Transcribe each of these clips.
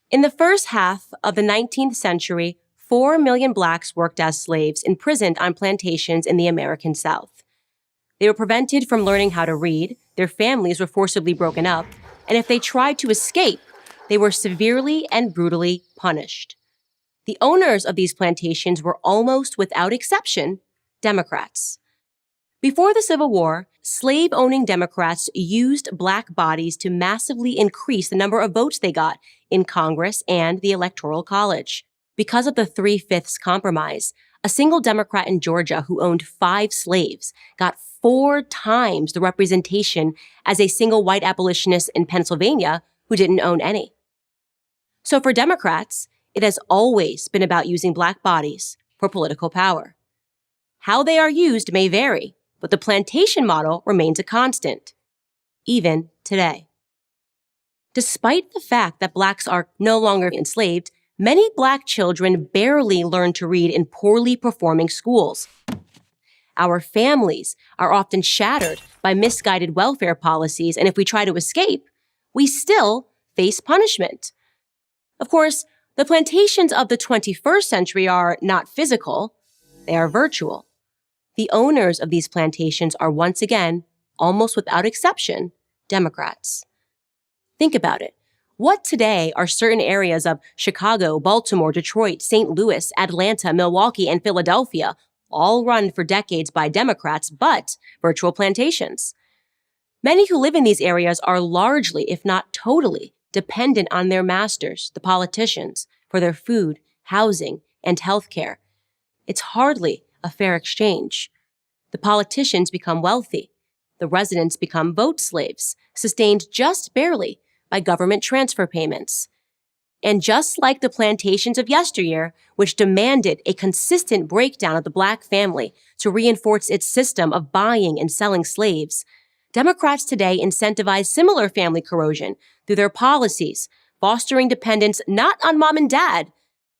In the first half of the 19th century, 4 million blacks worked as slaves imprisoned on plantations in the American South. They were prevented from learning how to read, their families were forcibly broken up, and if they tried to escape, they were severely and brutally punished. The owners of these plantations were almost without exception Democrats. Before the Civil War, slave-owning Democrats used black bodies to massively increase the number of votes they got in Congress and the Electoral College. Because of the 3/5 compromise, a single Democrat in Georgia who owned 5 slaves got 4 times the representation as a single white abolitionist in Pennsylvania who didn't own any. So for Democrats, it has always been about using black bodies for political power. How they are used may vary, but the plantation model remains a constant, even today. Despite the fact that blacks are no longer enslaved, many black children barely learn to read in poorly performing schools. Our families are often shattered by misguided welfare policies, and if we try to escape, we still face punishment. Of course, the plantations of the 21st century are not physical, they are virtual. The owners of these plantations are once again, almost without exception, Democrats. Think about it. What today are certain areas of Chicago, Baltimore, Detroit, St. Louis, Atlanta, Milwaukee, and Philadelphia, all run for decades by Democrats, but virtual plantations? Many who live in these areas are largely, if not totally, dependent on their masters, the politicians, for their food, housing, and health care. It's hardly a fair exchange. The politicians become wealthy. The residents become vote slaves, sustained just barely by government transfer payments. And just like the plantations of yesteryear, which demanded a consistent breakdown of the black family to reinforce its system of buying and selling slaves, Democrats today incentivize similar family corrosion through their policies, fostering dependence not on mom and dad,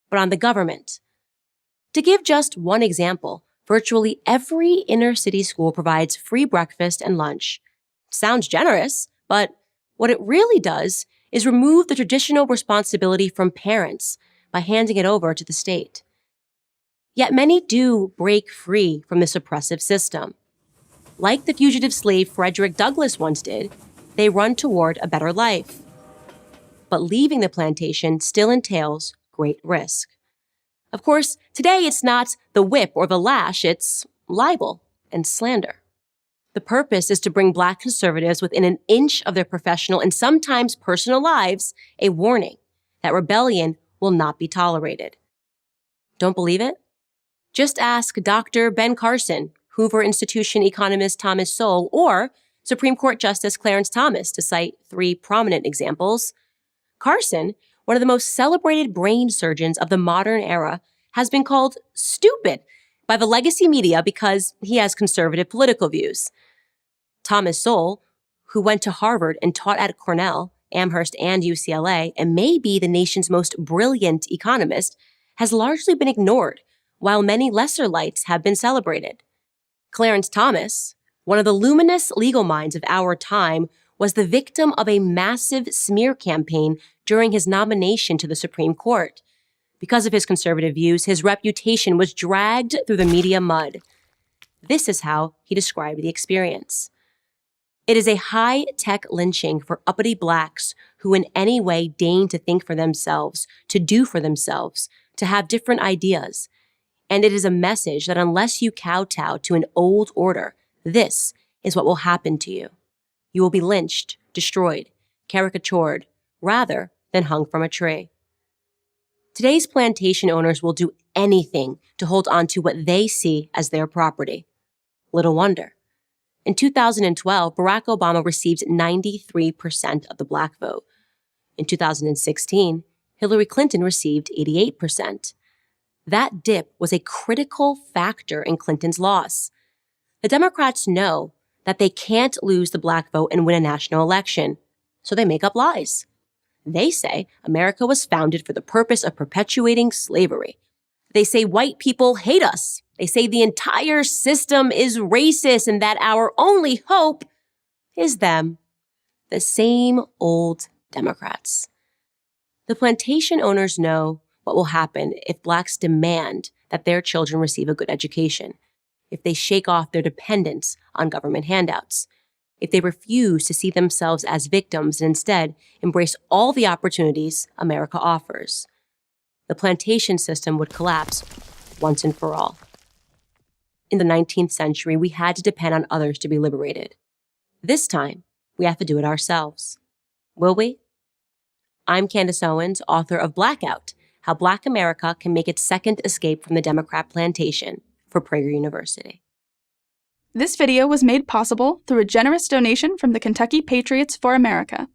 but on the government. To give just one example, virtually every inner-city school provides free breakfast and lunch. Sounds generous, but what it really does is remove the traditional responsibility from parents by handing it over to the state. Yet many do break free from this oppressive system. Like the fugitive slave Frederick Douglass once did, they run toward a better life. But leaving the plantation still entails great risk. Of course, today it's not the whip or the lash, it's libel and slander. The purpose is to bring black conservatives within an inch of their professional and sometimes personal lives a warning that rebellion will not be tolerated. Don't believe it? Just ask Dr. Ben Carson, Hoover Institution economist Thomas Sowell, or Supreme Court Justice Clarence Thomas, to cite 3 prominent examples. Carson, one of the most celebrated brain surgeons of the modern era, has been called stupid by the legacy media because he has conservative political views. Thomas Sowell, who went to Harvard and taught at Cornell, Amherst, and UCLA, and may be the nation's most brilliant economist, has largely been ignored, while many lesser lights have been celebrated. Clarence Thomas, one of the luminous legal minds of our time, was the victim of a massive smear campaign during his nomination to the Supreme Court. Because of his conservative views, his reputation was dragged through the media mud. This is how he described the experience. It is a high-tech lynching for uppity blacks who in any way deign to think for themselves, to do for themselves, to have different ideas. And it is a message that unless you kowtow to an old order, this is what will happen to you. You will be lynched, destroyed, caricatured, rather than hung from a tree. Today's plantation owners will do anything to hold on to what they see as their property. Little wonder. In 2012, Barack Obama received 93% of the black vote. In 2016, Hillary Clinton received 88%. That dip was a critical factor in Clinton's loss. The Democrats know that they can't lose the black vote and win a national election, so they make up lies. They say America was founded for the purpose of perpetuating slavery. They say white people hate us. They say the entire system is racist and that our only hope is them. The same old Democrats. The plantation owners know what will happen if Blacks demand that their children receive a good education, if they shake off their dependence on government handouts, if they refuse to see themselves as victims and instead embrace all the opportunities America offers. The plantation system would collapse once and for all. In the 19th century, we had to depend on others to be liberated. This time, we have to do it ourselves. Will we? I'm Candace Owens, author of Blackout: How Black America Can Make Its Second Escape from the Democrat Plantation, for Prager University. This video was made possible through a generous donation from the Kentucky Patriots for America.